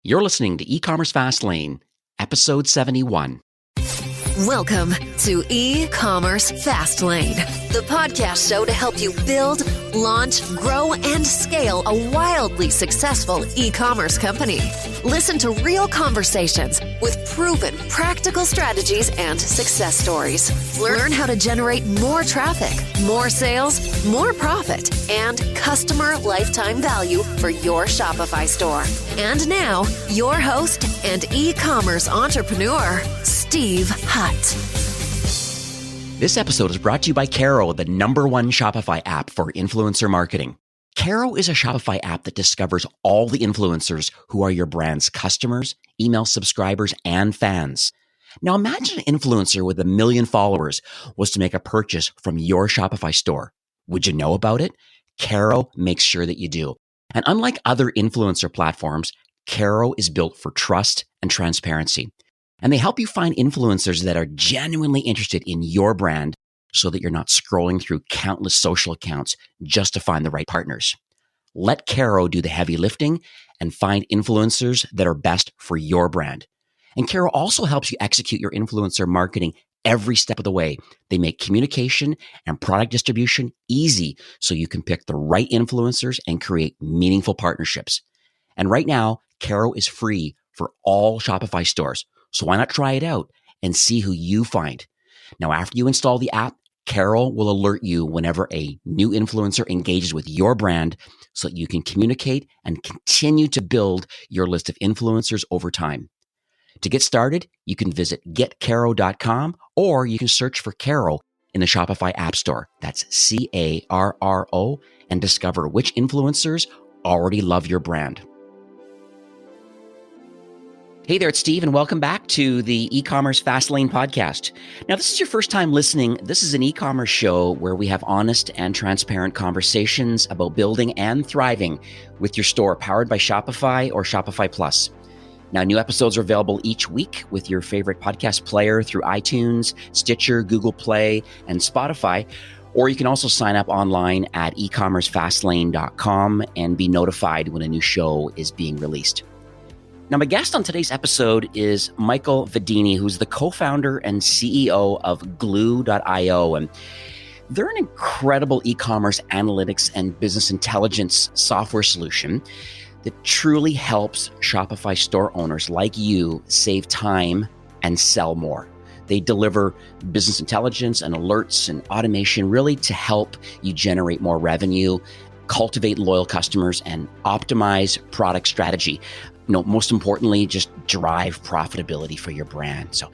You're listening to E-Commerce Fastlane, episode 71. Welcome to E-Commerce Fastlane, the podcast show to help you build, launch, grow, and scale a wildly successful e-commerce company. Listen to real conversations with proven practical strategies and success stories. Learn how to generate more traffic, more sales, more profit, and customer lifetime value for your Shopify store. And now, your host and e-commerce entrepreneur, Steve Hutt. This episode is brought to you by Caro, the #1 Shopify app for influencer marketing. Caro is a Shopify app that discovers all the influencers who are your brand's customers, email subscribers, and fans. Now imagine an influencer with 1 million followers was to make a purchase from your Shopify store. Would you know about it? Caro makes sure that you do. And unlike other influencer platforms, Caro is built for trust and transparency. And they help you find influencers that are genuinely interested in your brand so that you're not scrolling through countless social accounts just to find the right partners. Let Caro do the heavy lifting and find influencers that are best for your brand. And Caro also helps you execute your influencer marketing every step of the way. They make communication and product distribution easy so you can pick the right influencers and create meaningful partnerships. And right now, Caro is free for all Shopify stores. So why not try it out and see who you find? Now, after you install the app, Caro will alert you whenever a new influencer engages with your brand so that you can communicate and continue to build your list of influencers over time. To get started, you can visit getcaro.com or you can search for Caro in the Shopify App Store. That's Carro, and discover which influencers already love your brand. Hey there, it's Steve, and welcome back to the E-Commerce Fastlane podcast. Now, this is your first time listening. This is an e-commerce show where we have honest and transparent conversations about building and thriving with your store powered by Shopify or Shopify Plus. Now, new episodes are available each week with your favorite podcast player through iTunes, Stitcher, Google Play, and Spotify. Or you can also sign up online at ecommercefastlane.com and be notified when a new show is being released. Now, my guest on today's episode is Michael Vadini, who's the co-founder and CEO of Glue.io. And they're an incredible e-commerce analytics and business intelligence software solution that truly helps Shopify store owners like you save time and sell more. They deliver business intelligence and alerts and automation really to help you generate more revenue, cultivate loyal customers, and optimize product strategy. Most importantly, just drive profitability for your brand. So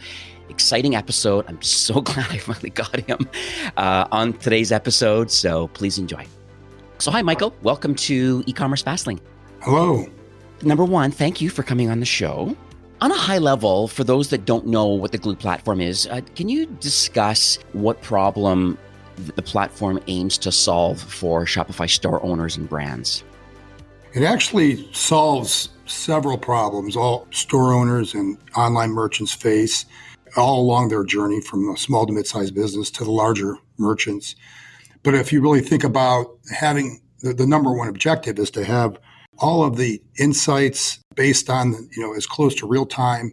exciting episode. I'm so glad I finally got him on today's episode. So please enjoy. So hi, Michael. Welcome to E-Commerce Fastlane. Hello. Number one, thank you for coming on the show. On a high level, for those that don't know what the Glue platform is, can you discuss what problem the platform aims to solve for Shopify store owners and brands? It actually solves several problems all store owners and online merchants face all along their journey from a small to mid-sized business to the larger merchants. But if you really think about having the number one objective is to have all of the insights based on, as close to real-time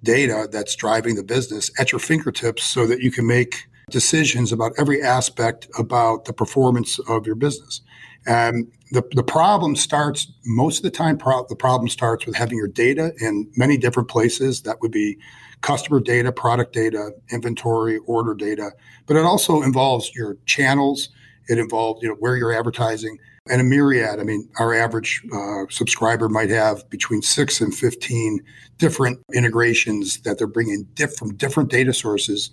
data that's driving the business at your fingertips so that you can make decisions about every aspect about the performance of your business. And the problem starts, most of the time, the problem starts with having your data in many different places. That would be customer data, product data, inventory, order data. But it also involves your channels. It involves, where you're advertising and a myriad. I mean, our average subscriber might have between 6 and 15 different integrations that they're bringing from different data sources.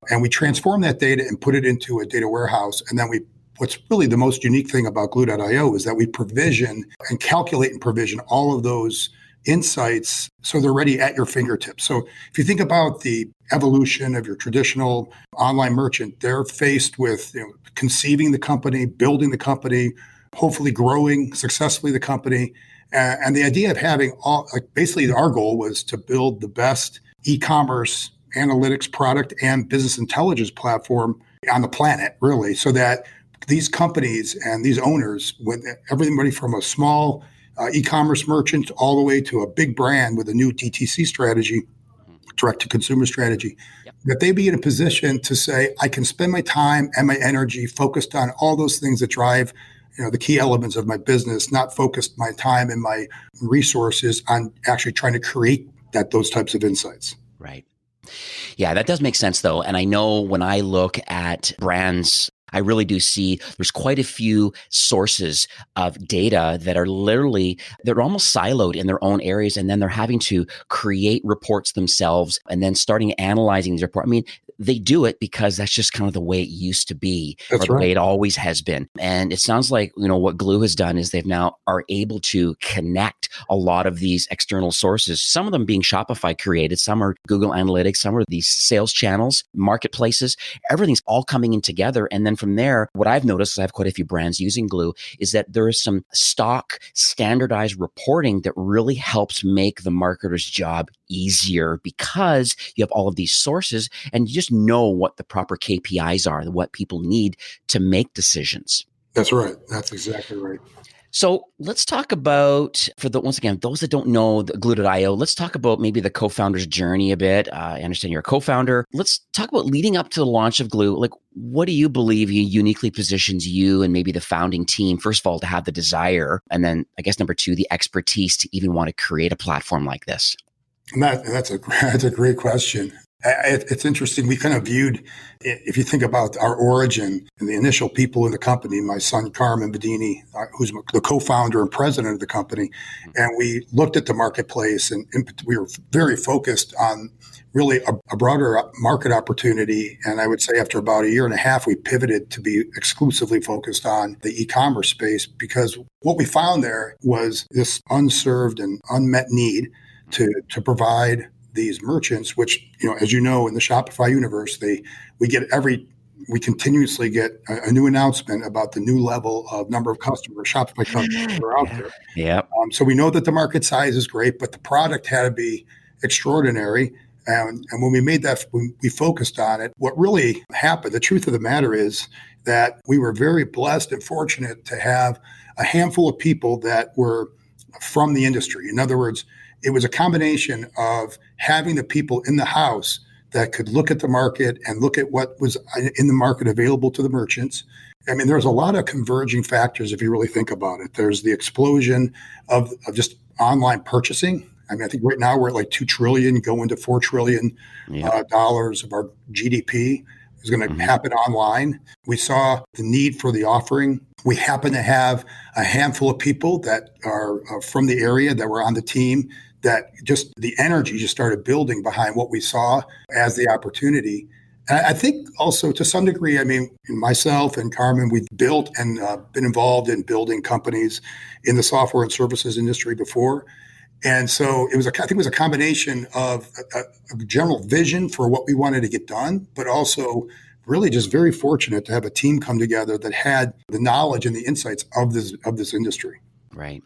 And we transform that data and put it into a data warehouse. And then what's really the most unique thing about Glue.io is that we provision and calculate and provision all of those insights so they're ready at your fingertips. So if you think about the evolution of your traditional online merchant, they're faced with conceiving the company, building the company, hopefully growing successfully the company. And the idea of having basically our goal was to build the best e-commerce analytics product and business intelligence platform on the planet, really, so that these companies and these owners, with everybody from a small e-commerce merchant all the way to a big brand with a new DTC strategy, direct-to-consumer strategy, Yep. that they be in a position to say, I can spend my time and my energy focused on all those things that drive the key elements of my business, not focused my time and my resources on actually trying to create those types of insights. Right. Yeah, that does make sense though. And I know when I look at brands, I really do see there's quite a few sources of data that are they're almost siloed in their own areas. And then they're having to create reports themselves and then starting analyzing these reports. I mean, they do it because that's just kind of the way it used to be, or the way it always has been. And it sounds like, what Glue has done is they've now are able to connect a lot of these external sources, some of them being Shopify created, some are Google Analytics, some are these sales channels, marketplaces, everything's all coming in together. And then from there, what I've noticed, I have quite a few brands using Glue, is that there is some stock standardized reporting that really helps make the marketer's job easier because you have all of these sources and you just know what the proper KPIs are, what people need to make decisions. That's right. That's exactly right. So let's talk about, once again, those that don't know the Glue.io, let's talk about maybe the co-founder's journey a bit. I understand you're a co-founder. Let's talk about leading up to the launch of Glue. Like, what do you believe uniquely positions you and maybe the founding team, first of all, to have the desire, and then I guess number two, the expertise to even want to create a platform like this? And that's a great question. It's interesting. We kind of viewed, if you think about our origin and the initial people in the company, my son, Carmen Vadini, who's the co-founder and president of the company, and we looked at the marketplace and we were very focused on really a broader market opportunity. And I would say after about a year and a half, we pivoted to be exclusively focused on the e-commerce space, because what we found there was this unserved and unmet need to provide these merchants, which, as you know, in the Shopify universe, we continuously get a new announcement about the new level of number of Shopify customers that are out there. Yeah. So we know that the market size is great, but the product had to be extraordinary. And when we made that, we focused on it. What really happened, the truth of the matter is that we were very blessed and fortunate to have a handful of people that were from the industry. In other words, it was a combination of having the people in the house that could look at the market and look at what was in the market available to the merchants. I mean, there's a lot of converging factors if you really think about it. There's the explosion of just online purchasing. I mean, I think right now we're at like 2 trillion, going to $4 trillion dollars of our GDP is going to happen online. We saw the need for the offering. We happen to have a handful of people that are from the area that were on the team, that just the energy just started building behind what we saw as the opportunity. And I think also to some degree, I mean, myself and Carmen, we've built and been involved in building companies in the software and services industry before. And so I think it was a combination of a general vision for what we wanted to get done, but also really just very fortunate to have a team come together that had the knowledge and the insights of this industry. Right.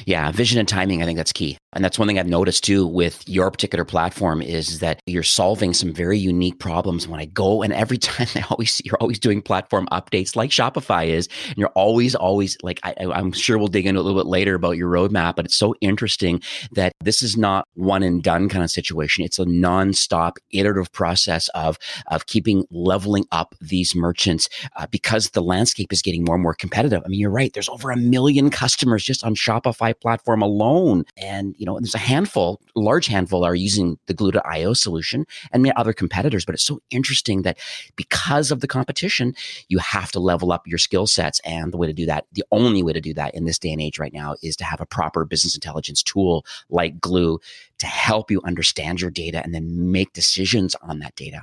Yeah. Vision and timing, I think that's key. And that's one thing I've noticed too with your particular platform is that you're solving some very unique problems. When I go, and every time you're always doing platform updates like Shopify is, and you're always like, I'm sure we'll dig into a little bit later about your roadmap, but it's so interesting that this is not one and done kind of situation. It's a nonstop iterative process of keeping leveling up these merchants because the landscape is getting more and more competitive. I mean, you're right. There's over 1 million customers just on Shopify platform alone. And, there's a large handful are using the Glue.io solution and other competitors. But it's so interesting that because of the competition, you have to level up your skill sets. And the only way to do that in this day and age right now is to have a proper business intelligence tool like Glue to help you understand your data and then make decisions on that data.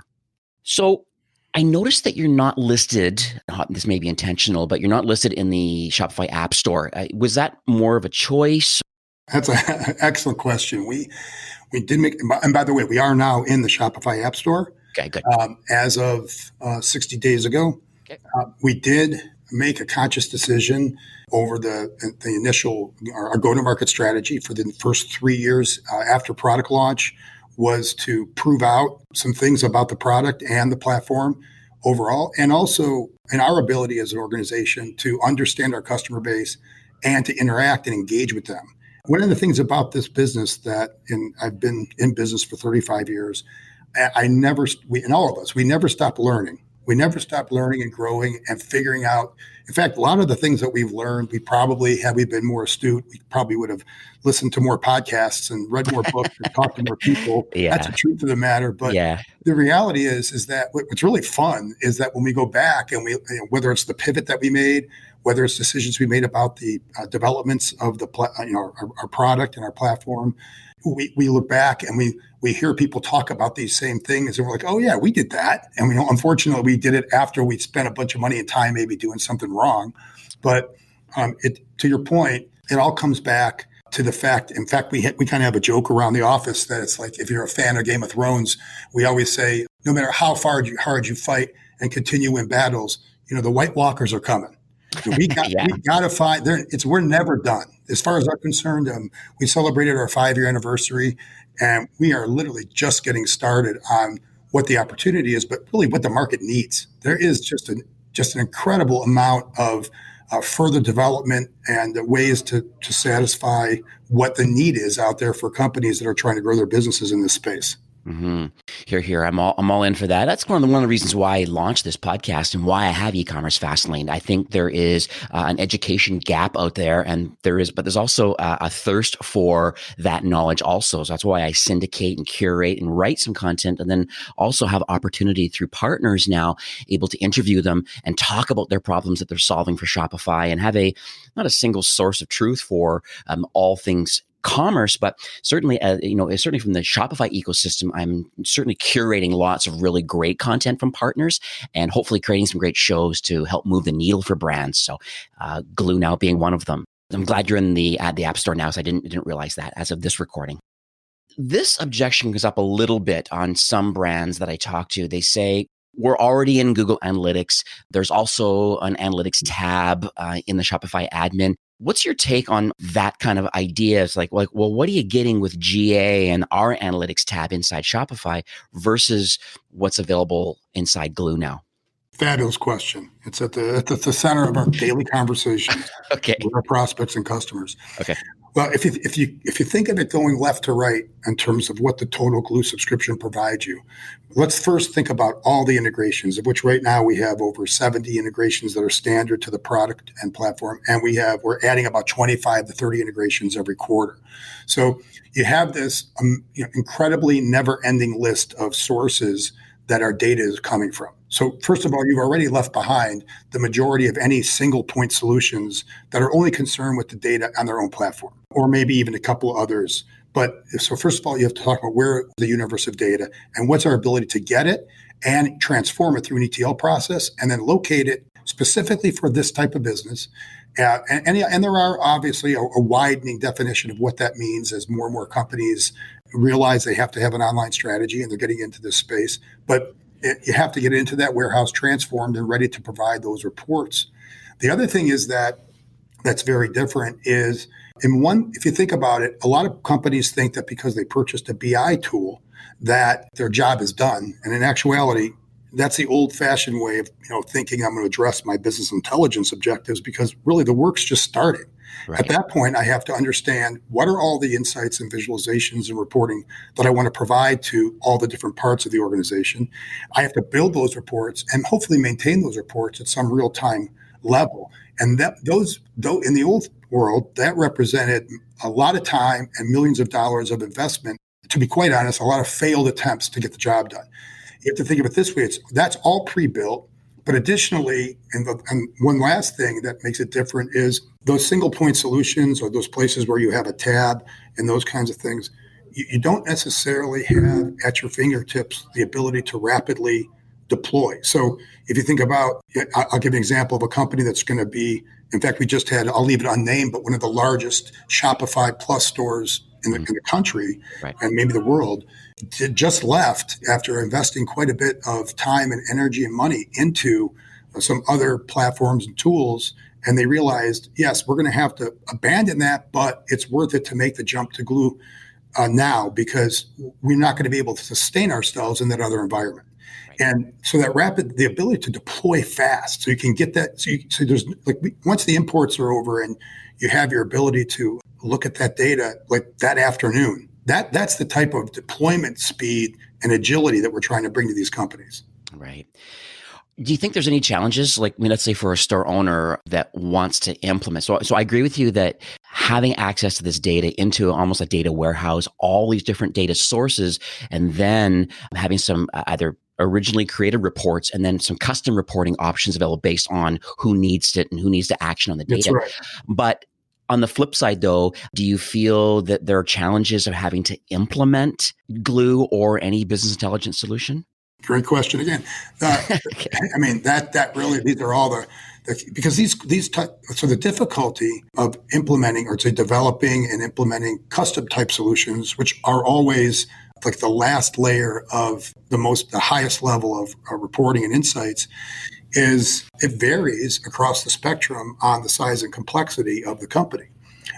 So I noticed that you're not listed, this may be intentional, but you're not listed in the Shopify App Store. Was that more of a choice? That's an excellent question. We did make, and by the way, we are now in the Shopify App Store. Okay, good. As of 60 days ago. Okay. We did make a conscious decision over the initial, our go-to-market strategy for the first 3 years after product launch was to prove out some things about the product and the platform overall, and also in our ability as an organization to understand our customer base and to interact and engage with them. One of the things about this business I've been in business for 35 years, and all of us, we never stop learning. We never stop learning and growing and figuring out. In fact, a lot of the things that we've learned, had we been more astute, we probably would have listened to more podcasts and read more books and talked to more people. Yeah. That's the truth of the matter. But the reality is that what's really fun is that when we go back and whether it's the pivot that we made, whether it's decisions we made about the developments of our product and our platform, we look back and we hear people talk about these same things and we're like, oh yeah, we did that. And unfortunately we did it after we spent a bunch of money and time maybe doing something wrong. But to your point, it all comes back to the fact. In fact, we kind of have a joke around the office that it's like, if you're a fan of Game of Thrones, we always say, no matter how hard you fight and continue to win battles, the White Walkers are coming. We got to find there. We're never done. As far as I'm concerned, we celebrated our 5-year anniversary, and we are literally just getting started on what the opportunity is, but really what the market needs. There is just an incredible amount of further development and ways to satisfy what the need is out there for companies that are trying to grow their businesses in this space. Mm-hmm. Here. I'm all in for that. That's one of the reasons why I launched this podcast and why I have e-commerce Fastlane. I think there is an education gap out there, but there's also a thirst for that knowledge also. So that's why I syndicate and curate and write some content, and then also have opportunity through partners now able to interview them and talk about their problems that they're solving for Shopify, and have not a single source of truth for all things commerce, but certainly, certainly from the Shopify ecosystem, I'm certainly curating lots of really great content from partners, and hopefully creating some great shows to help move the needle for brands. So, Glue Now being one of them. I'm glad you're in the App Store now, so I didn't realize that as of this recording. This objection goes up a little bit on some brands that I talk to. They say, we're already in Google Analytics. There's also an Analytics tab in the Shopify admin. What's your take on that kind of idea? It's like, well, what are you getting with GA and our Analytics tab inside Shopify versus what's available inside Glue Now? Fabulous question. It's at the center of our daily conversations with our prospects and customers. Okay. Well, if you think of it going left to right in terms of what the total Glue subscription provides you, let's first think about all the integrations, of which right now we have over 70 integrations that are standard to the product and platform, and we're adding about 25 to 30 integrations every quarter. So you have this incredibly never-ending list of sources that our data is coming from. So first of all, you've already left behind the majority of any single point solutions that are only concerned with the data on their own platform, or maybe even a couple others. But so first of all, you have to talk about where the universe of data and what's our ability to get it and transform it through an ETL process, and then locate it specifically for this type of business. And there are obviously a widening definition of what that means as more and more companies realize they have to have an online strategy and they're getting into this space. But you have to get into that warehouse transformed and ready to provide those reports. The other thing is that's very different is, if you think about it, a lot of companies think that because they purchased a BI tool that their job is done. And in actuality, that's the old-fashioned way of thinking I'm going to address my business intelligence objectives, because really the work's just starting. Right. At that point, I have to understand what are all the insights and visualizations and reporting that I want to provide to all the different parts of the organization. I have to build those reports and hopefully maintain those reports at some real-time level. And though in the old world, that represented a lot of time and millions of dollars of investment. To be quite honest, a lot of failed attempts to get the job done. You have to think of it this way: that's all pre-built. But additionally, and one last thing that makes it different is those single point solutions, or those places where you have a tab and those kinds of things, you don't necessarily have at your fingertips the ability to rapidly deploy. So if you think about, I'll give an example of a company that's going to be, in fact, we just had, I'll leave it unnamed, but one of the largest Shopify Plus stores in the country, right, and maybe the world, just left after investing quite a bit of time and energy and money into some other platforms and tools. And they realized, yes, we're going to have to abandon that, but it's worth it to make the jump to Glue now, because we're not going to be able to sustain ourselves in that other environment. And so the ability to deploy fast, so you can get that. So there's once the imports are over and you have your ability to look at that data like that afternoon. That's the type of deployment speed and agility that we're trying to bring to these companies. Right. Do you think there's any challenges, like, let's say for a store owner that wants to implement? So I agree with you that having access to this data into almost a data warehouse, all these different data sources, and then having some either originally created reports and then some custom reporting options available based on who needs it and who needs to action on the data. That's right. But on the flip side, though, do you feel that there are challenges of having to implement Glue or any business intelligence solution? Great question again. Okay. I mean, that really, these are all because so the difficulty of implementing or developing and implementing custom type solutions, which are always like the last layer of the highest level of reporting and insights, is it varies across the spectrum on the size and complexity of the company.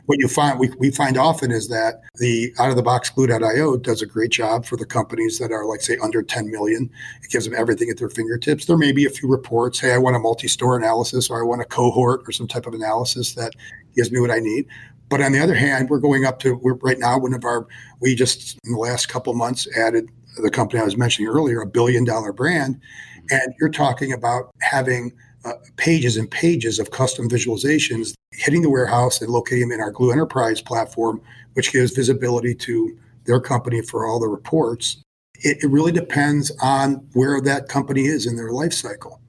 What you find, we find often is that the out-of-the-box Glue.io does a great job for the companies that are, like, say, under 10 million. It gives them everything at their fingertips. There may be a few reports. Hey, I want a multi-store analysis, or I want a cohort or some type of analysis that gives me what I need. But on the other hand, right now, we just in the last couple of months added the company I was mentioning earlier, $1 billion brand. And you're talking about having pages and pages of custom visualizations hitting the warehouse and locating them in our Glue Enterprise platform, which gives visibility to their company for all the reports. It really depends on where that company is in their life cycle.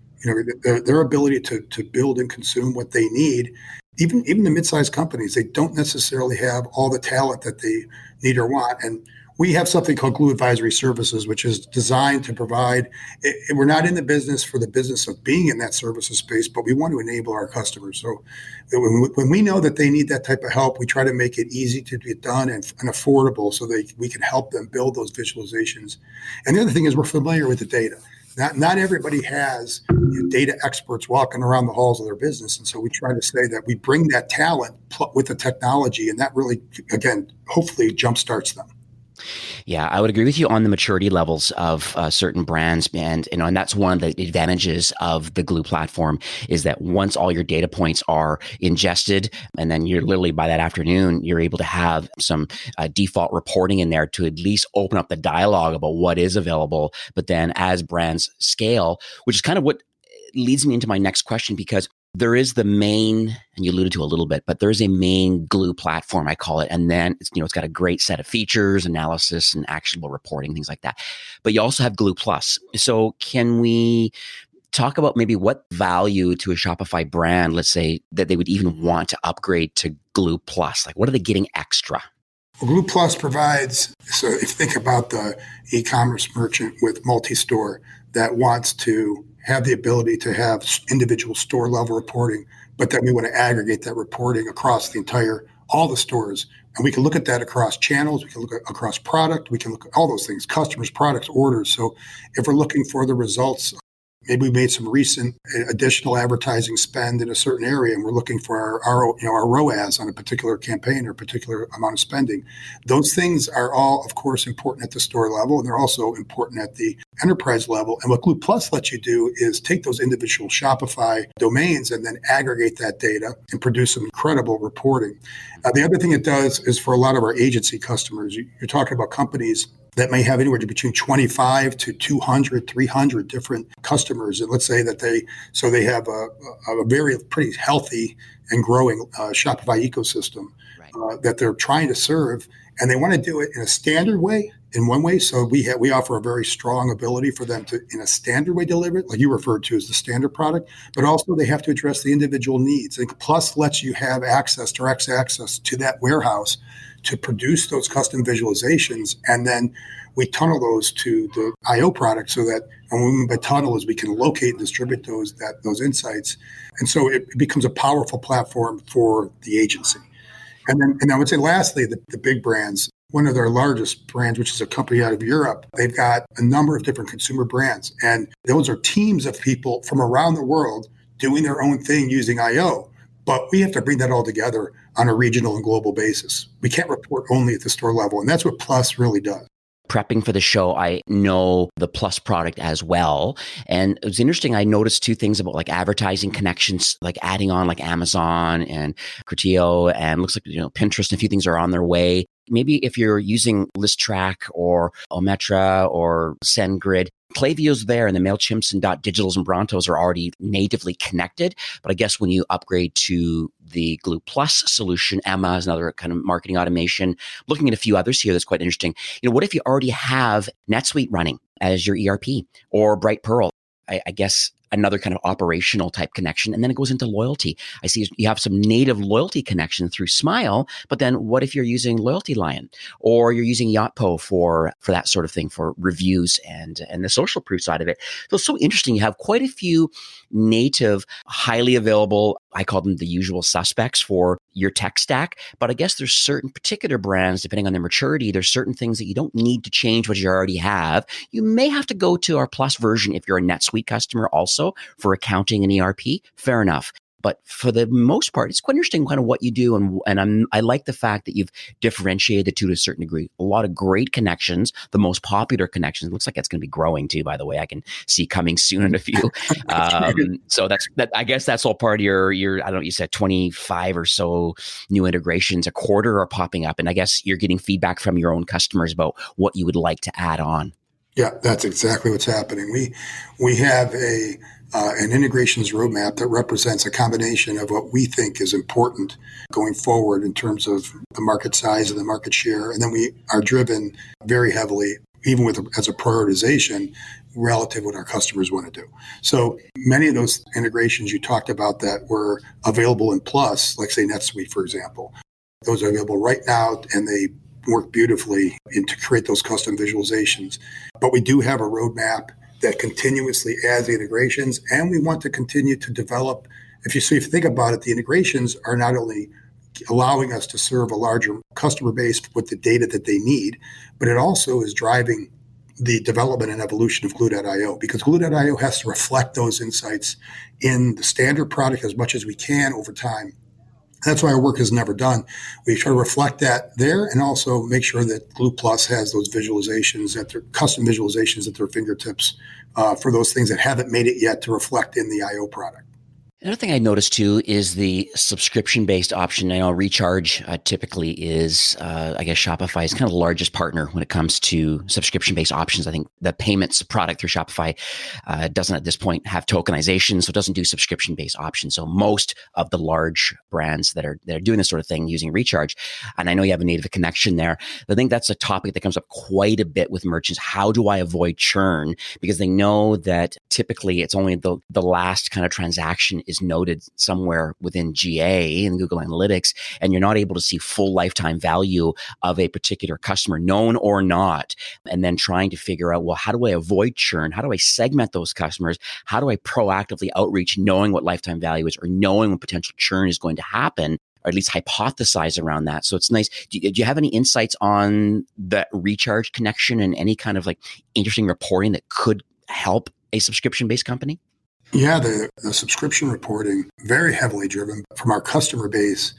Their ability to build and consume what they need. Even the mid-sized companies, they don't necessarily have all the talent that they need or want. And we have something called Glue Advisory Services, which is designed to provide. We're not in the business for the business of being in that services space, but we want to enable our customers. So when we know that they need that type of help, we try to make it easy to get done and affordable so that we can help them build those visualizations. And the other thing is we're familiar with the data. Not everybody has data experts walking around the halls of their business. And so we try to say that we bring that talent with the technology, and that really, again, hopefully jumpstarts them. Yeah, I would agree with you on the maturity levels of certain brands, and that's one of the advantages of the Glue platform is that once all your data points are ingested, and then you're literally by that afternoon, you're able to have some default reporting in there to at least open up the dialogue about what is available. But then as brands scale, which is kind of what leads me into my next question, because there is the main, and you alluded to a little bit, but there's a main Glue platform, I call it. And then it's got a great set of features, analysis, and actionable reporting, things like that. But you also have Glue Plus. So can we talk about maybe what value to a Shopify brand, let's say, that they would even want to upgrade to Glue Plus? Like, what are they getting extra? Well, Glue Plus provides, so if you think about the e-commerce merchant with multi-store that wants to have the ability to have individual store level reporting, but then we want to aggregate that reporting across all the stores. And we can look at that across channels. We can look at across product. We can look at all those things, customers, products, orders. So if we're looking for the results, maybe we made some recent additional advertising spend in a certain area, and we're looking for our ROAS on a particular campaign or a particular amount of spending. Those things are all, of course, important at the store level, and they're also important at the enterprise level. And what Glue Plus lets you do is take those individual Shopify domains and then aggregate that data and produce some incredible reporting. The other thing it does is for a lot of our agency customers, you're talking about companies that may have anywhere between 25 to 200, 300 different customers. And let's say that they have a very pretty healthy and growing Shopify ecosystem that they're trying to serve. And they want to do it in a standard way, in one way. So we offer a very strong ability for them to, in a standard way, deliver it, like you referred to as the standard product, but also they have to address the individual needs. And Plus lets you have direct access to that warehouse to produce those custom visualizations, and then we tunnel those to the IO product so that, and what we mean by tunnel is we can locate and distribute those insights. And so it becomes a powerful platform for the agency. And I would say lastly, the big brands, one of their largest brands, which is a company out of Europe, they've got a number of different consumer brands. And those are teams of people from around the world doing their own thing using IO. But we have to bring that all together on a regional and global basis. We can't report only at the store level. And that's what Plus really does. prepping for the show, I know the Plus product as well. And it was interesting. I noticed two things about like advertising connections, like adding on like Amazon and Criteo, and looks like, Pinterest and a few things are on their way. Maybe if you're using ListTrack or Ometra or SendGrid, Klaviyo's there, and the MailChimps and .digitals and Brontos are already natively connected. But I guess when you upgrade to the Glue Plus solution, Emma is another kind of marketing automation. Looking at a few others here that's quite interesting. What if you already have NetSuite running as your ERP or Bright Pearl? I guess another kind of operational type connection. And then it goes into loyalty. I see you have some native loyalty connection through Smile, but then what if you're using Loyalty Lion or you're using Yotpo for that sort of thing, for reviews and the social proof side of it? So it's so interesting. You have quite a few native, highly available, I call them the usual suspects for your tech stack. But I guess there's certain particular brands, depending on their maturity, there's certain things that you don't need to change what you already have. You may have to go to our Plus version if you're a NetSuite customer also for accounting and ERP. Fair enough. But for the most part, it's quite interesting kind of what you do. And I like the fact that you've differentiated the two to a certain degree. A lot of great connections, the most popular connections. It looks like it's going to be growing too, by the way. I can see coming soon in a few. So that. I guess that's all part of your, I don't know, you said 25 or so new integrations a quarter are popping up. And I guess you're getting feedback from your own customers about what you would like to add on. Yeah, that's exactly what's happening. We have an integrations roadmap that represents a combination of what we think is important going forward in terms of the market size and the market share. And then we are driven very heavily, even as a prioritization, relative to what our customers want to do. So many of those integrations you talked about that were available in Plus, like say NetSuite, for example, those are available right now, and they work beautifully to create those custom visualizations. But we do have a roadmap that continuously adds the integrations, and we want to continue to develop. If you think about it, the integrations are not only allowing us to serve a larger customer base with the data that they need, but it also is driving the development and evolution of Glue.io, because Glue.io has to reflect those insights in the standard product as much as we can over time. That's why our work is never done. We try to reflect that there and also make sure that Glue Plus has those visualizations, that they're custom visualizations at their fingertips for those things that haven't made it yet to reflect in the IO product. Another thing I noticed too is the subscription-based option. I know Recharge typically is, I guess Shopify is kind of the largest partner when it comes to subscription-based options. I think the payments product through Shopify doesn't at this point have tokenization, so it doesn't do subscription-based options. So most of the large brands that are doing this sort of thing using Recharge, and I know you have a native connection there. I think that's a topic that comes up quite a bit with merchants. How do I avoid churn? Because they know that typically it's only the last kind of transaction is noted somewhere within GA in Google Analytics, and you're not able to see full lifetime value of a particular customer, known or not, and then trying to figure out, well, how do I avoid churn? How do I segment those customers? How do I proactively outreach knowing what lifetime value is or knowing when potential churn is going to happen? Or at least hypothesize around that. So it's nice. Do you have any insights on that Recharge connection and any kind of like interesting reporting that could help a subscription-based company? Yeah, the subscription reporting, very heavily driven from our customer base,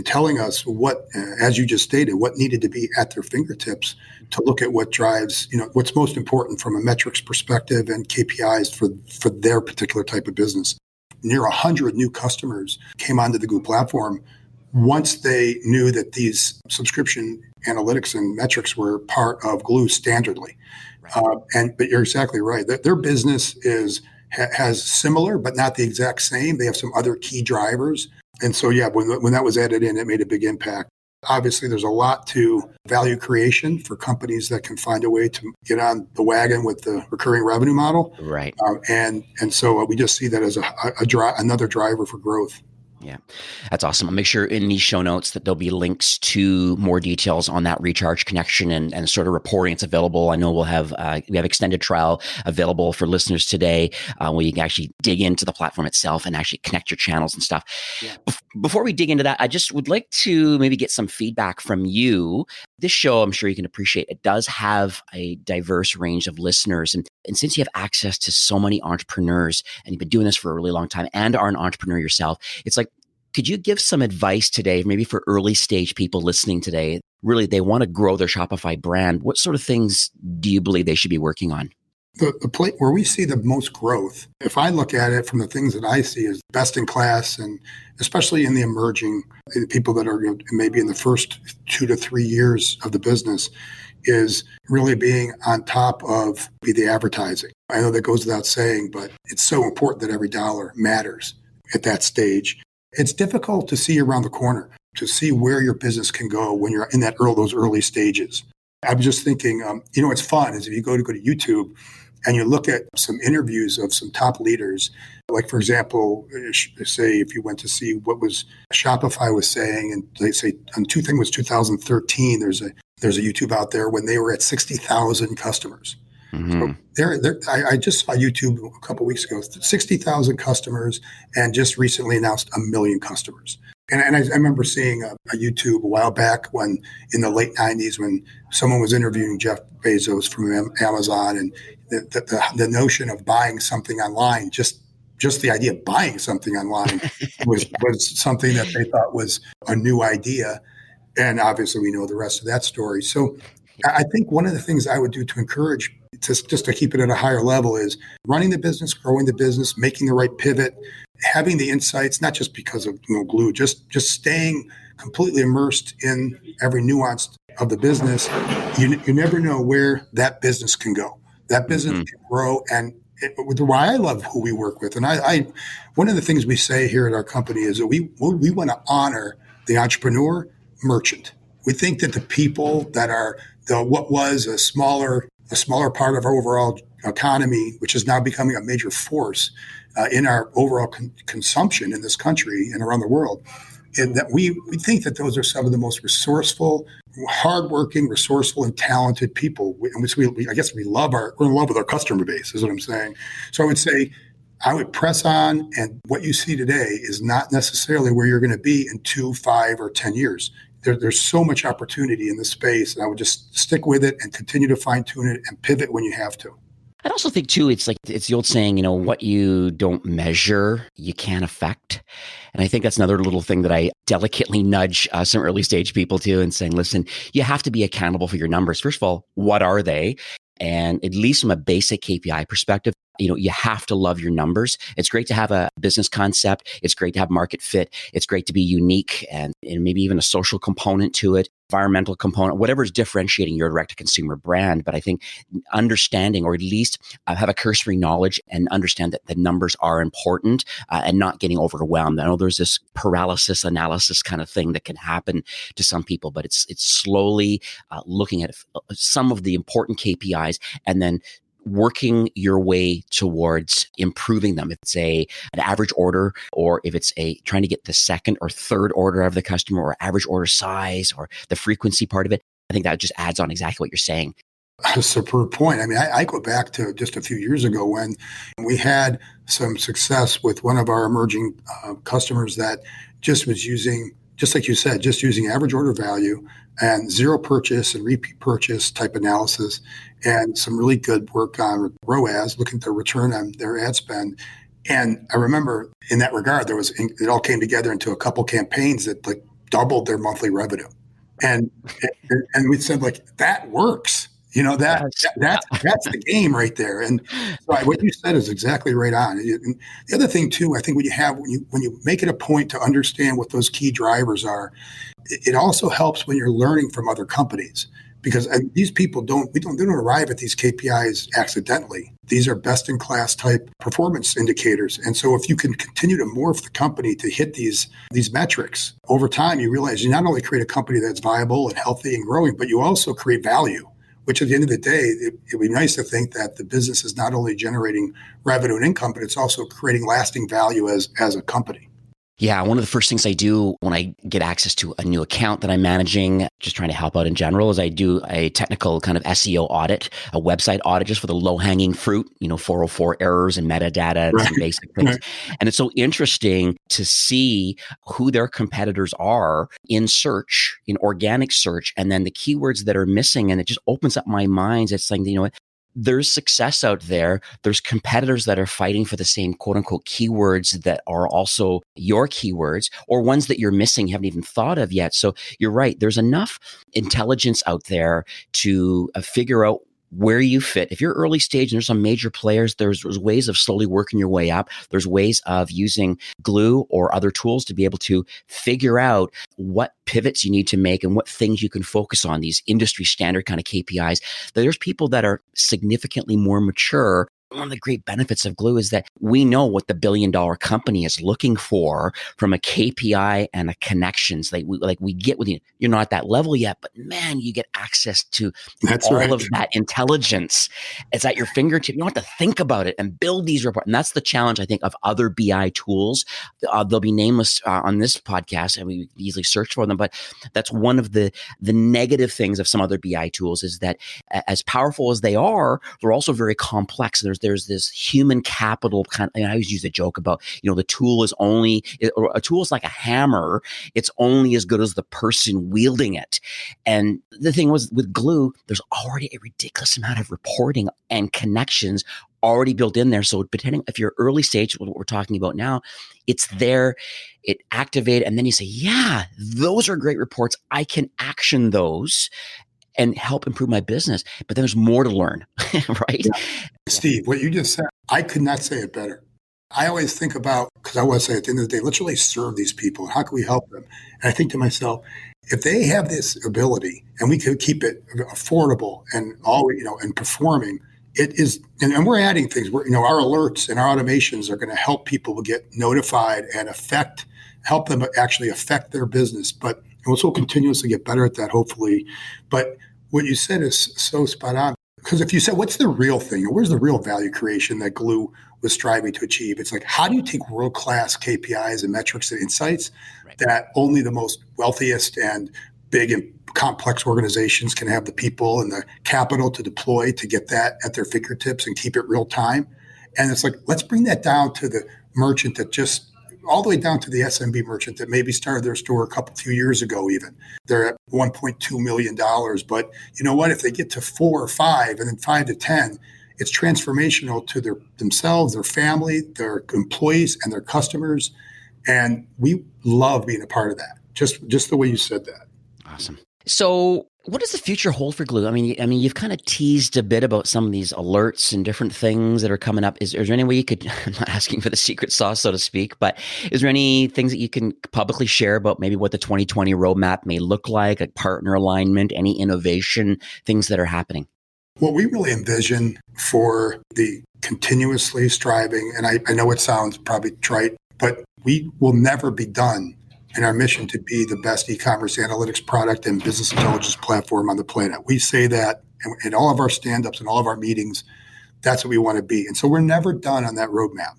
telling us what, as you just stated, what needed to be at their fingertips to look at what drives, what's most important from a metrics perspective and KPIs for their particular type of business. Near 100 new customers came onto the Glue platform once they knew that these subscription analytics and metrics were part of Glue standardly. Right. But you're exactly right. Their business has similar, but not the exact same. They have some other key drivers. And so, yeah, when that was added in, it made a big impact. Obviously, there's a lot to value creation for companies that can find a way to get on the wagon with the recurring revenue model. Right. And so we just see that as another driver for growth. Yeah, that's awesome. I'll make sure in these show notes that there'll be links to more details on that Recharge connection and sort of reporting. It's available. I know we have extended trial available for listeners today where you can actually dig into the platform itself and actually connect your channels and stuff. Yeah. Before we dig into that, I just would like to maybe get some feedback from you. This show, I'm sure you can appreciate, it does have a diverse range of listeners. And since you have access to so many entrepreneurs and you've been doing this for a really long time and are an entrepreneur yourself, it's like, could you give some advice today, maybe for early stage people listening today really they want to grow their Shopify brand, what sort of things do you believe they should be working on? The plate where we see the most growth, if I look at it from the things that I see, is best in class, and especially in the emerging people that are maybe in the first 2 to 3 years of the business, is really being on top of the advertising. I know that goes without saying, but it's so important that every dollar matters at that stage. It's difficult to see around the corner, to see where your business can go when you're in those early stages. I'm just thinking, what's fun is if you go to YouTube and you look at some interviews of some top leaders, like, for example, say if you went to see what was Shopify was saying, and they say, and I think it was 2013, there's a YouTube out there when they were at 60,000 customers. Mm-hmm. So I just saw YouTube a couple of weeks ago, 60,000 customers, and just recently announced 1 million customers. And I remember seeing a YouTube a while back when in the late 90s when someone was interviewing Jeff Bezos from Amazon, and the notion of buying something online, just the idea of buying something online was something that they thought was a new idea. And obviously we know the rest of that story. So I think one of the things I would do to encourage just to keep it at a higher level is running the business, growing the business, making the right pivot, having the insights, not just because of glue, just staying completely immersed in every nuance of the business. You never know where that business can go. That business can grow. And why I love who we work with. And I one of the things we say here at our company is that we want to honor the entrepreneur merchant. We think that the people that are what was a smaller part of our overall economy, which is now becoming a major force in our overall consumption in this country and around the world, and that we think that those are some of the most resourceful, hardworking, resourceful, and talented people. I guess we're in love with our customer base, is what I'm saying. So I would say, I would press on, and what you see today is not necessarily where you're going to be in 2, 5, or 10 years. There's so much opportunity in this space, and I would just stick with it and continue to fine tune it and pivot when you have to. I also think too, it's the old saying, what you don't measure, you can't affect. And I think that's another little thing that I delicately nudge some early stage people to, and saying, listen, you have to be accountable for your numbers. First of all, what are they? And at least from a basic KPI perspective, you have to love your numbers. It's great to have a business concept. It's great to have market fit. It's great to be unique and maybe even a social component to it, environmental component, whatever is differentiating your direct-to-consumer brand. But I think understanding, or at least have a cursory knowledge and understand that the numbers are important and not getting overwhelmed. I know there's this paralysis analysis kind of thing that can happen to some people, but it's slowly looking at some of the important KPIs and then working your way towards improving them. If it's an average order, or if it's trying to get the second or third order of the customer, or average order size, or the frequency part of it, I think that just adds on exactly what you're saying. A superb point. I mean, I go back to just a few years ago when we had some success with one of our emerging customers that just was using, just like you said, just using average order value and zero purchase and repeat purchase type analysis, and some really good work on ROAS, looking at the return on their ad spend. And I remember in that regard, it all came together into a couple campaigns that doubled their monthly revenue. And we said, that works. That's the game right there. And so what you said is exactly right on. And the other thing too, I think when you make it a point to understand what those key drivers are, it also helps when you're learning from other companies, because these people don't arrive at these KPIs accidentally. These are best in class type performance indicators. And so if you can continue to morph the company to hit these metrics over time, you realize you not only create a company that's viable and healthy and growing, but you also create value, which at the end of the day, it'd be nice to think that the business is not only generating revenue and income, but it's also creating lasting value as a company. Yeah, one of the first things I do when I get access to a new account that I'm managing, just trying to help out in general, is I do a technical kind of SEO audit, a website audit, just for the low-hanging fruit, 404 errors and metadata and some basic things. And it's so interesting to see who their competitors are in search, in organic search, and then the keywords that are missing. And it just opens up my mind. It's like, there's success out there. There's competitors that are fighting for the same quote unquote keywords that are also your keywords, or ones that you're missing, haven't even thought of yet. So you're right. There's enough intelligence out there to figure out where you fit. If you're early stage and there's some major players, there's ways of slowly working your way up. There's ways of using Glue or other tools to be able to figure out what pivots you need to make and what things you can focus on, these industry standard kind of KPIs. There's people that are significantly more mature. One of the great benefits of Glue is that we know what the billion-dollar company is looking for from a KPI and a connections. We get with you. You're not at that level yet, but man, you get access to all of that intelligence. It's at your fingertip. You don't have to think about it and build these reports. And that's the challenge, I think, of other BI tools. They'll be nameless on this podcast, and we easily search for them. But that's one of the negative things of some other BI tools is that as powerful as they are, they're also very complex. There's this human capital kind of, and I always use a joke about, the tool is a tool is like a hammer. It's only as good as the person wielding it. And the thing was with Glue, there's already a ridiculous amount of reporting and connections already built in there. So depending if you're early stage, what we're talking about now, it's there, it activate, and then you say, yeah, those are great reports. I can action those and help improve my business. But then there's more to learn, right? Yeah. Steve, what you just said, I could not say it better. I always think about, because I always say at the end of the day, let's really serve these people. How can we help them? And I think to myself, if they have this ability and we could keep it affordable and and performing, it is, and we're adding things. Our alerts and our automations are going to help people get notified and help them actually affect their business. But we'll continuously get better at that, hopefully. But what you said is so spot on. Because if you said, what's the real thing? Or where's the real value creation that Glue was striving to achieve? It's like, how do you take world-class KPIs and metrics and insights that only the most wealthiest and big and complex organizations can have the people and the capital to deploy to get that at their fingertips and keep it real time? And it's like, let's bring that down to the merchant that just all the way down to the SMB merchant that maybe started their store a few years ago even. They're at $1.2 million. But you know what? If they get to 4 or 5 and then 5 to 10, it's transformational to themselves, their family, their employees, and their customers. And we love being a part of that, just the way you said that. Awesome. So what does the future hold for Glue? I mean, you've kind of teased a bit about some of these alerts and different things that are coming up. Is there any way you could, I'm not asking for the secret sauce, so to speak, but is there any things that you can publicly share about maybe what the 2020 roadmap may look like partner alignment, any innovation, things that are happening? What we really envision for the continuously striving, and I know it sounds probably trite, but we will never be done in our mission to be the best e-commerce analytics product and business intelligence platform on the planet. We say that in all of our stand-ups and all of our meetings, that's what we want to be. And so we're never done on that roadmap.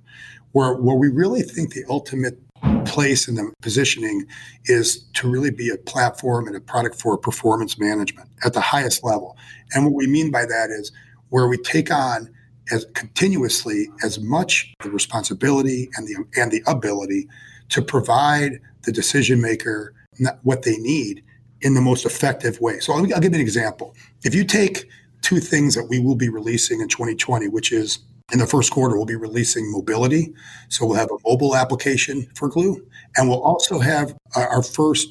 Where we really think the ultimate place in the positioning is to really be a platform and a product for performance management at the highest level. And what we mean by that is where we take on as continuously as much the responsibility and the ability to provide the decision maker what they need in the most effective way. So I'll give you an example. If you take 2 things that we will be releasing in 2020, which is in the first quarter, we'll be releasing mobility. So we'll have a mobile application for Glue. And we'll also have our first,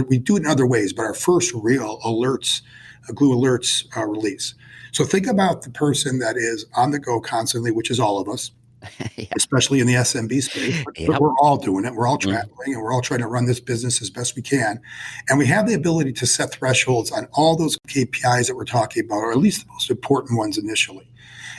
we do it in other ways, but our first real alerts, Glue Alerts release. So think about the person that is on the go constantly, which is all of us. Yeah. Especially in the SMB space, but we're all doing it. We're all traveling and we're all trying to run this business as best we can. And we have the ability to set thresholds on all those KPIs that we're talking about, or at least the most important ones initially.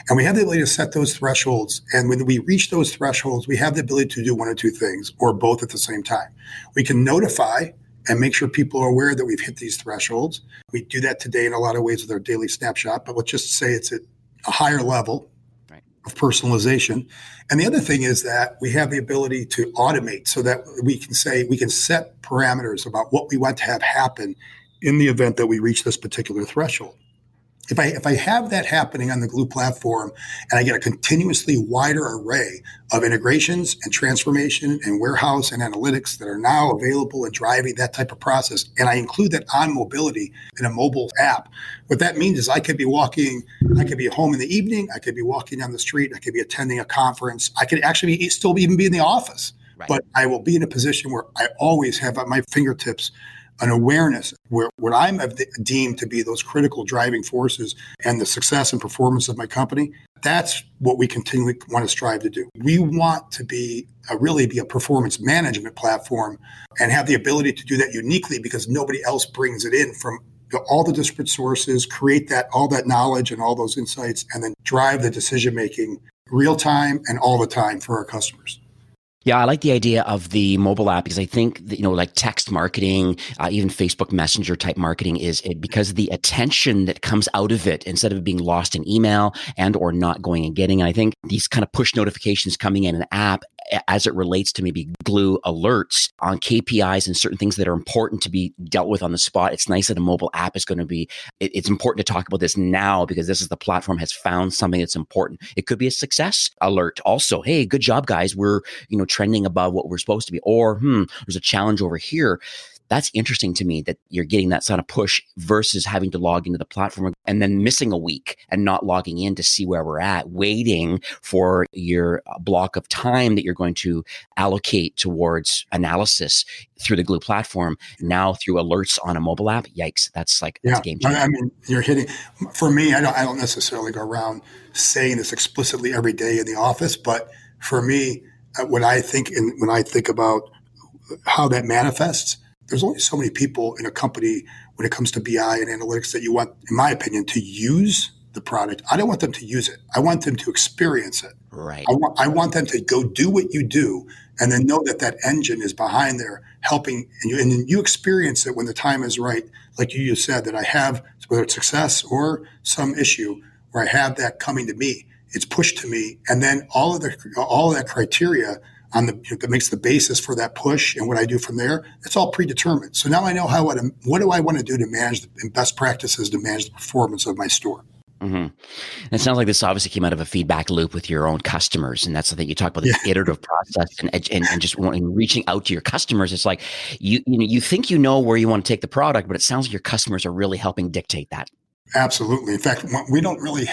And we have the ability to set those thresholds. And when we reach those thresholds, we have the ability to do one or two things, or both at the same time. We can notify and make sure people are aware that we've hit these thresholds. We do that today in a lot of ways with our daily snapshot, but let's just say it's at a higher level of personalization. And the other thing is that we have the ability to automate so that we can set parameters about what we want to have happen in the event that we reach this particular threshold. If I have that happening on the Glue platform and I get a continuously wider array of integrations and transformation and warehouse and analytics that are now available and driving that type of process, and I include that on mobility in a mobile app, what that means is I could be home in the evening, I could be walking down the street, I could be attending a conference, I could actually still even be in the office, right. But I will be in a position where I always have at my fingertips an awareness where what I'm deemed to be those critical driving forces and the success and performance of my company. That's what we continually want to strive to do. We want to really be a performance management platform and have the ability to do that uniquely because nobody else brings it in from all the disparate sources, create all that knowledge and all those insights, and then drive the decision-making real time and all the time for our customers. Yeah, I like the idea of the mobile app because I think that, like text marketing, even Facebook Messenger type marketing because of the attention that comes out of it instead of being lost in email and or not going and getting. And I think these kind of push notifications coming in an app as it relates to maybe Glue alerts on KPIs and certain things that are important to be dealt with on the spot. It's nice that a mobile app is going to be, it's important to talk about this now because this is the platform has found something that's important. It could be a success alert also. Hey, good job, guys. We're, trending above what we're supposed to be. Or, there's a challenge over here. That's interesting to me that you're getting that sort of push versus having to log into the platform and then missing a week and not logging in to see where we're at, waiting for your block of time that you're going to allocate towards analysis through the Glue platform. Now through alerts on a mobile app, yikes, that's a game changer. I mean, you're hitting, for me, I don't necessarily go around saying this explicitly every day in the office, but for me, when I think about how that manifests, there's only so many people in a company when it comes to BI and analytics that you want, in my opinion, to use the product. I don't want them to use it. I want them to experience it. Right. I want them to go do what you do and then know that engine is behind there helping. And then you experience it when the time is right. Like you just said, that I have, whether it's success or some issue where I have that coming to me, it's pushed to me. And then all of that criteria that makes the basis for that push and what I do from there, it's all predetermined. So now I know what do I want to do to manage the best practices to manage the performance of my store. Mm-hmm. It sounds like this obviously came out of a feedback loop with your own customers. And that's the thing you talk about, this iterative process and just reaching out to your customers. It's like, you think you know where you want to take the product, but it sounds like your customers are really helping dictate that. Absolutely. In fact, we don't really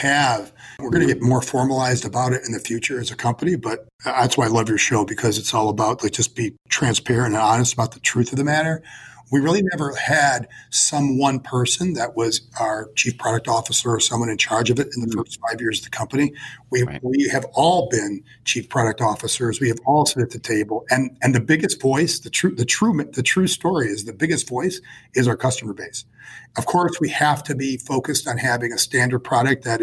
we're going to get more formalized about it in the future as a company, but that's why I love your show, because it's all about just be transparent and honest about the truth of the matter. We really never had some one person that was our chief product officer or someone in charge of it in the first 5 years of the company. We have all been chief product officers. We have all sit at the table, and the biggest voice, the true story is the biggest voice is our customer base. Of course, we have to be focused on having a standard product that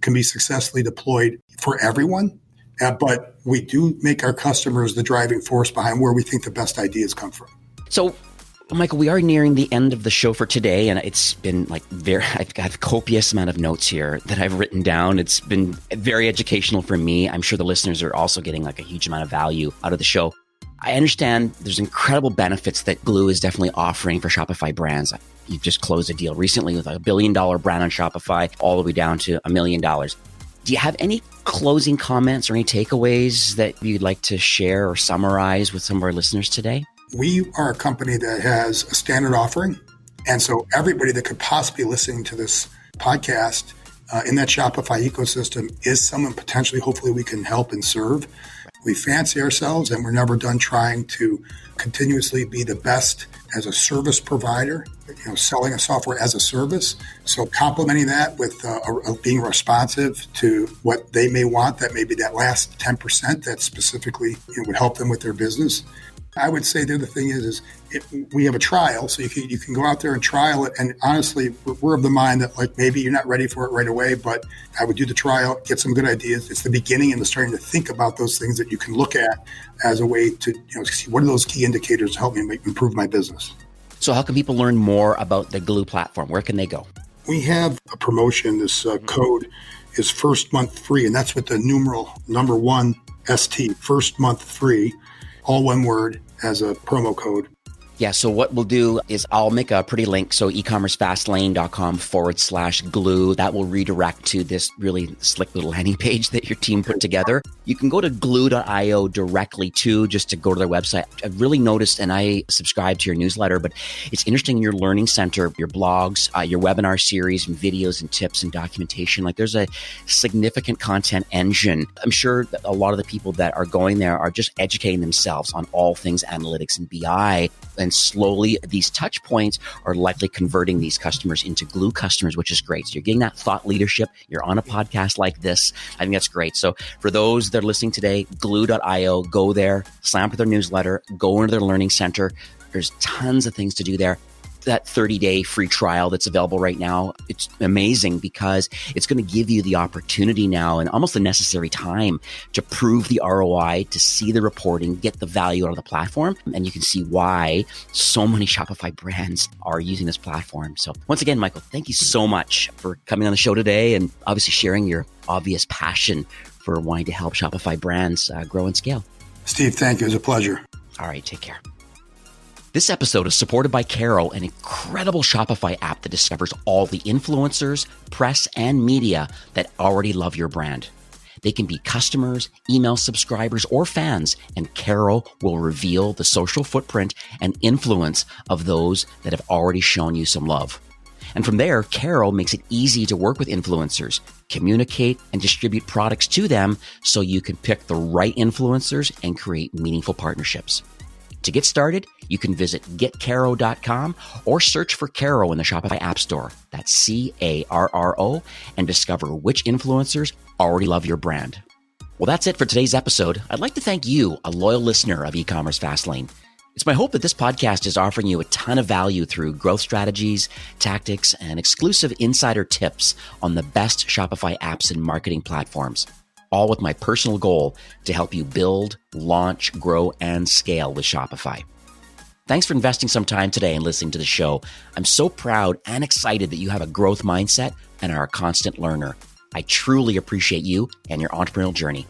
can be successfully deployed for everyone. But we do make our customers the driving force behind where we think the best ideas come from. So, Michael, we are nearing the end of the show for today, and it's been I've got a copious amount of notes here that I've written down. It's been very educational for me. I'm sure the listeners are also getting a huge amount of value out of the show. I understand there's incredible benefits that Glue is definitely offering for Shopify brands. You've just closed a deal recently with $1 billion brand on Shopify, all the way down to $1 million. Do you have any closing comments or any takeaways that you'd like to share or summarize with some of our listeners today? We are a company that has a standard offering. And so everybody that could possibly listen to this podcast in that Shopify ecosystem is someone potentially, hopefully, we can help and serve. We fancy ourselves, and we're never done trying to continuously be the best as a service provider, selling a software as a service. So complementing that with being responsive to what they may want, that may be that last 10% that specifically would help them with their business. I would say the other thing is we have a trial, so you can go out there and trial it. And honestly, we're of the mind that maybe you're not ready for it right away, but I would do the trial, get some good ideas. It's the beginning, and the starting to think about those things that you can look at as a way to see what are those key indicators to help me improve my business. So how can people learn more about the Glue platform? Where can they go? We have a promotion. This code is first month free, and that's with the numeral number 1 ST, first month free. All one word as a promo code. Yeah, so what we'll do is I'll make a pretty link. So ecommercefastlane.com/glue. That will redirect to this really slick little landing page that your team put together. You can go to glue.io directly too, just to go to their website. I've really noticed, and I subscribe to your newsletter, but it's interesting in your learning center, your blogs, your webinar series and videos and tips and documentation. Like there's a significant content engine. I'm sure that a lot of the people that are going there are just educating themselves on all things analytics and BI. And slowly, these touch points are likely converting these customers into Glue customers, which is great. So you're getting that thought leadership. You're on a podcast like this. I think that's great. So for those that are listening today, glue.io, go there, sign up for their newsletter, go into their learning center. There's tons of things to do there. That 30-day free trial that's available right now, it's amazing because it's going to give you the opportunity now and almost the necessary time to prove the ROI, to see the reporting, get the value out of the platform. And you can see why so many Shopify brands are using this platform. So once again, Michael, thank you so much for coming on the show today and obviously sharing your obvious passion for wanting to help Shopify brands grow and scale. Steve, thank you. It was a pleasure. All right, take care. This episode is supported by Caro, an incredible Shopify app that discovers all the influencers, press, and media that already love your brand. They can be customers, email subscribers, or fans, and Caro will reveal the social footprint and influence of those that have already shown you some love. And from there, Caro makes it easy to work with influencers, communicate and distribute products to them so you can pick the right influencers and create meaningful partnerships. To get started, you can visit getcaro.com or search for Caro in the Shopify App Store. That's Carro, and discover which influencers already love your brand. Well, that's it for today's episode. I'd like to thank you, a loyal listener of E-commerce Fastlane. It's my hope that this podcast is offering you a ton of value through growth strategies, tactics, and exclusive insider tips on the best Shopify apps and marketing platforms, all with my personal goal to help you build, launch, grow, and scale with Shopify. Thanks for investing some time today and listening to the show. I'm so proud and excited that you have a growth mindset and are a constant learner. I truly appreciate you and your entrepreneurial journey.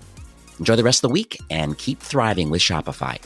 Enjoy the rest of the week and keep thriving with Shopify.